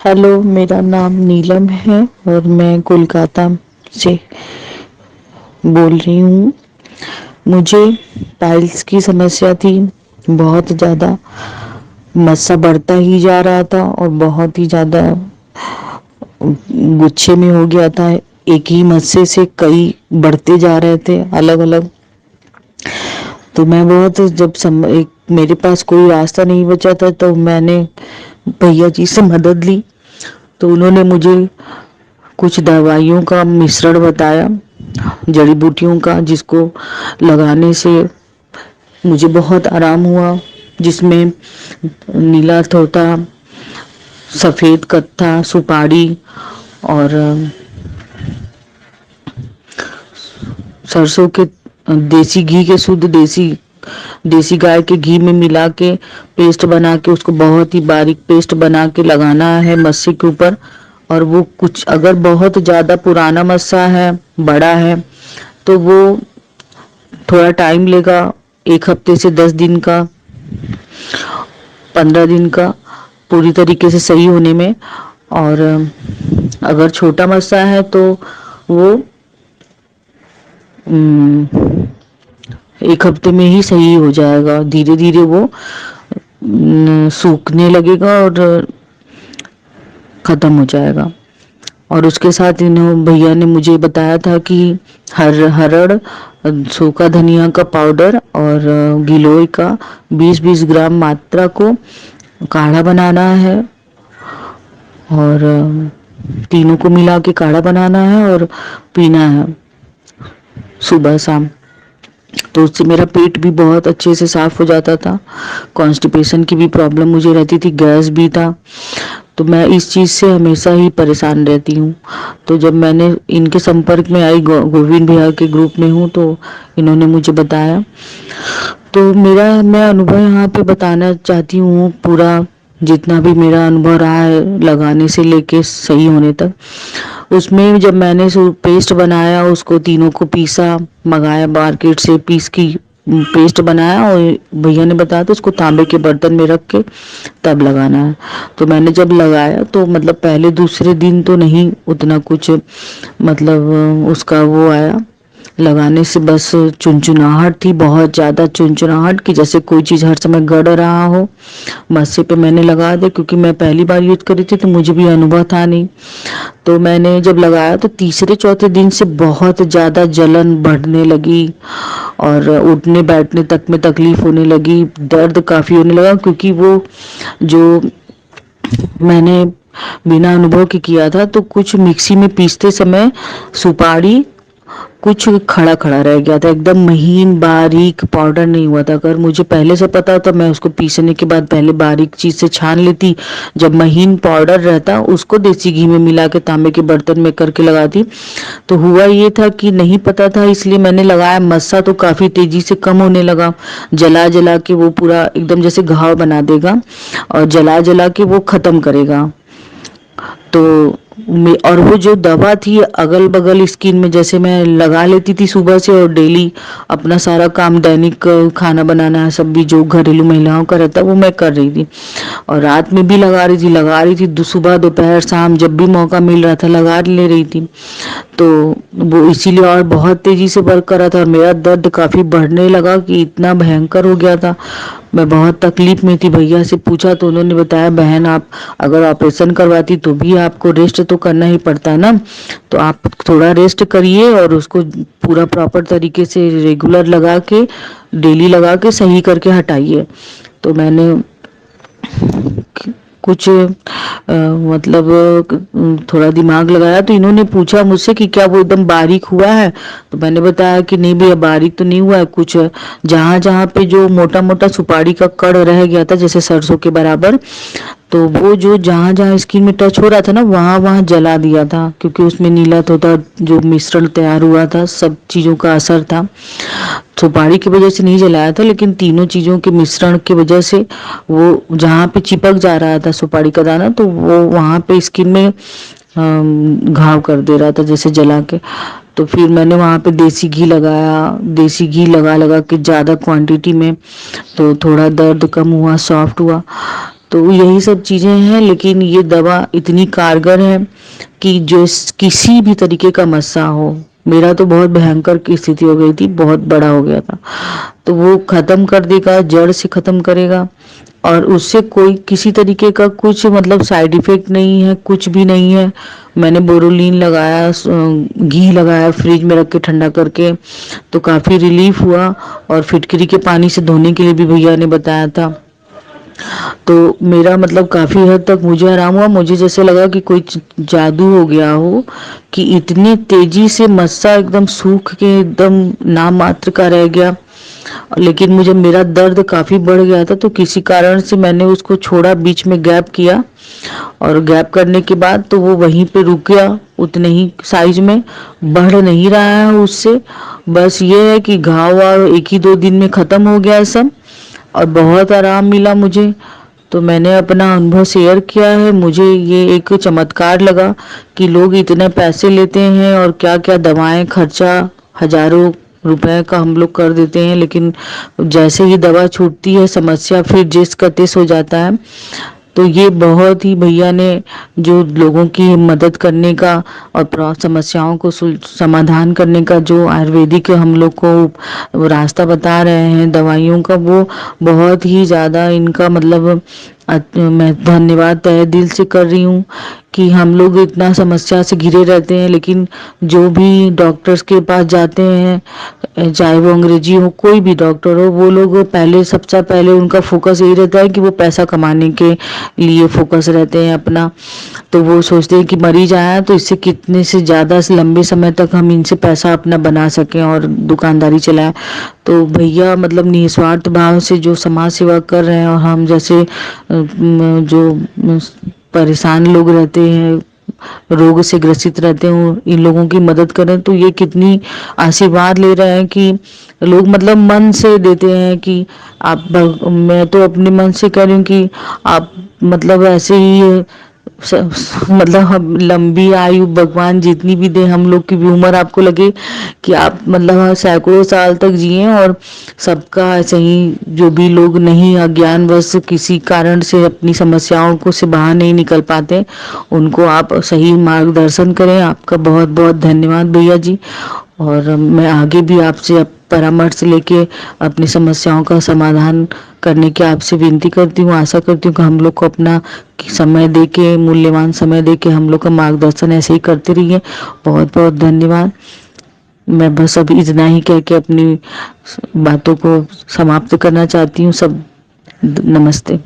Hello, मेरा नाम नीलम है और मैं कोलकाता से बोल रही हूँ। मुझे पाइल्स की समस्या थी, बहुत ज़्यादा मस्सा बढ़ता ही जा रहा था और बहुत ही ज़्यादा गुच्छे में हो गया था। एक ही मस्से से कई बढ़ते जा रहे थे अलग अलग। तो मैं बहुत एक मेरे पास कोई रास्ता नहीं बचा था, तो मैंने भैया जी से मदद ली। तो उन्होंने मुझे कुछ दवाइयों का मिश्रण बताया, जड़ी बूटियों का, जिसको लगाने से मुझे बहुत आराम हुआ। जिसमें नीला तोता, सफ़ेद कत्था, सुपारी और सरसों के देसी घी के शुद्ध देसी गाय के घी में मिला के पेस्ट बना के, उसको बहुत ही बारीक पेस्ट बना के लगाना है मस्से के ऊपर। और वो कुछ अगर बहुत ज़्यादा पुराना मस्सा है, बड़ा है, तो वो थोड़ा टाइम लेगा, 1 हफ्ते से 10 दिन का, 15 दिन का, पूरी तरीके से सही होने में। और अगर छोटा मस्सा है तो वो 1 हफ्ते में ही सही हो जाएगा। धीरे धीरे वो सूखने लगेगा और ख़त्म हो जाएगा। और उसके साथ इन्हों भैया ने मुझे बताया था कि हरड़, सूखा धनिया का पाउडर और गिलोय का 20-20 ग्राम मात्रा को काढ़ा बनाना है और तीनों को मिला के काढ़ा बनाना है और पीना है सुबह शाम। तो उससे मेरा पेट भी बहुत अच्छे से साफ हो जाता था। कॉन्स्टिपेशन की भी प्रॉब्लम मुझे रहती थी, गैस भी था। तो मैं इस चीज़ से हमेशा ही परेशान रहती हूँ। तो जब मैंने इनके संपर्क में आई, गोविंद भैया के ग्रुप में हूँ, तो इन्होंने मुझे बताया। तो मैं अनुभव यहाँ पे बताना चाहती हूँ, पूरा जितना भी मेरा अनुभव रहा है लगाने से लेके सही होने तक। उसमें जब मैंने पेस्ट बनाया, उसको तीनों को पीसा, मंगाया मार्केट से, पीस की पेस्ट बनाया, और भैया ने बताया तो उसको तांबे के बर्तन में रख के तब लगाना है। तो मैंने जब लगाया तो मतलब पहले दूसरे दिन तो नहीं उतना कुछ, मतलब उसका वो आया। लगाने से बस चुनचुनाहट थी, बहुत ज़्यादा चुनचुनाहट, कि जैसे कोई चीज़ हर समय गड़ रहा हो। मस्से पे मैंने लगा दिया, क्योंकि मैं पहली बार यूज करी थी तो मुझे भी अनुभव था नहीं। तो मैंने जब लगाया तो तीसरे चौथे दिन से बहुत ज़्यादा जलन बढ़ने लगी और उठने बैठने तक में तकलीफ होने लगी, दर्द काफ़ी होने लगा। क्योंकि वो जो मैंने बिना अनुभव के किया था, तो कुछ मिक्सी में पीसते समय सुपारी कुछ खड़ा खड़ा रह गया था, एकदम महीन बारीक पाउडर नहीं हुआ था। अगर मुझे पहले से पता होता, मैं उसको पीसने के बाद पहले बारीक चीज से छान लेती। जब महीन पाउडर रहता, उसको देसी घी में मिला के तांबे के बर्तन में करके लगाती। तो हुआ ये था कि नहीं पता था, इसलिए मैंने लगाया। मस्सा तो काफी तेजी से कम होने लगा, जला जला के वो पूरा एकदम जैसे घाव बना देगा और जला जला के वो खत्म करेगा। तो और वो जो दवा थी अगल बगल स्किन में, जैसे मैं लगा लेती थी सुबह से, और डेली अपना सारा काम, दैनिक खाना बनाना, सब भी जो घरेलू महिलाओं का रहता वो मैं कर रही थी। और रात में भी लगा रही थी, सुबह दोपहर शाम जब भी मौका मिल रहा था लगा ले रही थी। तो वो इसीलिए और बहुत तेजी से वर्क कर रहा था, और मेरा दर्द काफ़ी बढ़ने लगा कि इतना भयंकर हो गया था। मैं बहुत तकलीफ में थी। भैया से पूछा तो उन्होंने बताया, बहन आप अगर ऑपरेशन करवाती तो भी आपको रेस्ट तो करना ही पड़ता है ना, तो आप थोड़ा रेस्ट करिए और उसको पूरा प्रॉपर तरीके से रेगुलर लगा के, डेली लगा के सही करके हटाइए। तो मैंने कुछ मतलब थोड़ा दिमाग लगाया। तो इन्होंने पूछा मुझसे कि क्या वो एकदम बारीक हुआ है, तो मैंने बताया कि नहीं भैया, बारीक तो नहीं हुआ है, कुछ जहाँ जहाँ पे जो मोटा मोटा सुपारी का कड़ रह गया था, जैसे सरसों के बराबर, तो वो जो जहाँ जहाँ स्किन में टच हो रहा था ना, वहाँ वहाँ जला दिया था। क्योंकि उसमें नीला तोता जो मिश्रण तैयार हुआ था, सब चीज़ों का असर था। सुपारी की वजह से नहीं जलाया था, लेकिन तीनों चीज़ों के मिश्रण की वजह से वो जहाँ पे चिपक जा रहा था सुपारी का दाना, तो वो वहाँ पे स्किन में घाव कर दे रहा था, जैसे जला के। तो फिर मैंने वहाँ पे देसी घी लगाया, देसी घी लगा लगा के ज़्यादा क्वांटिटी में, तो थोड़ा दर्द कम हुआ, सॉफ्ट हुआ। तो यही सब चीज़ें हैं, लेकिन ये दवा इतनी कारगर है कि जो किसी भी तरीके का मस्सा हो, मेरा तो बहुत भयंकर की स्थिति हो गई थी, बहुत बड़ा हो गया था, तो वो ख़त्म कर देगा, जड़ से ख़त्म करेगा। और उससे कोई किसी तरीके का कुछ मतलब साइड इफ़ेक्ट नहीं है, कुछ भी नहीं है। मैंने बोरोलीन लगाया, घी लगाया फ्रिज में रख के ठंडा करके, तो काफ़ी रिलीफ हुआ। और फिटकरी के पानी से धोने के लिए भी भैया ने बताया था। तो मेरा मतलब काफ़ी हद तक मुझे आराम हुआ। मुझे जैसे लगा कि कोई जादू हो गया हो, कि इतनी तेज़ी से मस्सा एकदम सूख के एकदम नाम मात्र का रह गया। लेकिन मुझे मेरा दर्द काफ़ी बढ़ गया था, तो किसी कारण से मैंने उसको छोड़ा, बीच में गैप किया। और गैप करने के बाद तो वो वहीं पे रुक गया, उतने ही साइज में, बढ़ नहीं रहा है उससे। बस ये है कि घाव वाव एक ही 2 दिन में ख़त्म हो गया है सब, और बहुत आराम मिला मुझे। तो मैंने अपना अनुभव शेयर किया है। मुझे ये एक चमत्कार लगा कि लोग इतने पैसे लेते हैं और क्या क्या दवाएं खर्चा हजारों रुपए का हम लोग कर देते हैं, लेकिन जैसे ही दवा छूटती है समस्या फिर जिस का तिस हो जाता है। तो ये बहुत ही भैया ने जो लोगों की मदद करने का और समस्याओं को समाधान करने का जो आयुर्वेदिक हम लोग को रास्ता बता रहे हैं दवाइयों का, वो बहुत ही ज़्यादा इनका मतलब मैं धन्यवाद तहे दिल से कर रही हूँ कि हम लोग इतना समस्या से घिरे रहते हैं, लेकिन जो भी डॉक्टर्स के पास जाते हैं, चाहे वो अंग्रेजी हो, कोई भी डॉक्टर हो, वो लोग पहले सबसे पहले उनका फोकस यही रहता है कि वो पैसा कमाने के लिए फोकस रहते हैं अपना। तो वो सोचते हैं कि मरीज आया तो इससे कितने से ज़्यादा से लंबे समय तक हम इनसे पैसा अपना बना सकें और दुकानदारी चलाएं। तो भैया मतलब निस्वार्थ भाव से जो समाज सेवा कर रहे हैं, और हम जैसे जो परेशान लोग रहते हैं, रोग से ग्रसित रहते हो, इन लोगों की मदद करें, तो ये कितनी आशीर्वाद ले रहे हैं कि लोग मतलब मन से देते हैं कि आप मैं तो अपने मन से कह रही हूँ कि आप मतलब ऐसे ही मतलब हम लंबी आयु भगवान जितनी भी दे, हम लोग की भी उम्र आपको लगे कि आप मतलब सैकड़ों साल तक जिए, और सबका ऐसे ही जो भी लोग नहीं अज्ञानवश किसी कारण से अपनी समस्याओं को से बाहर नहीं निकल पाते, उनको आप सही मार्गदर्शन करें। आपका बहुत बहुत धन्यवाद भैया जी। और मैं आगे भी आपसे परामर्श लेके अपनी समस्याओं का समाधान करने की आपसे विनती करती हूँ। आशा करती हूँ कि हम लोग को अपना समय दे के, मूल्यवान समय दे के हम लोग का मार्गदर्शन ऐसे ही करते रहिए। बहुत बहुत धन्यवाद। मैं बस अभी इतना ही कह के अपनी बातों को समाप्त करना चाहती हूँ। सब नमस्ते।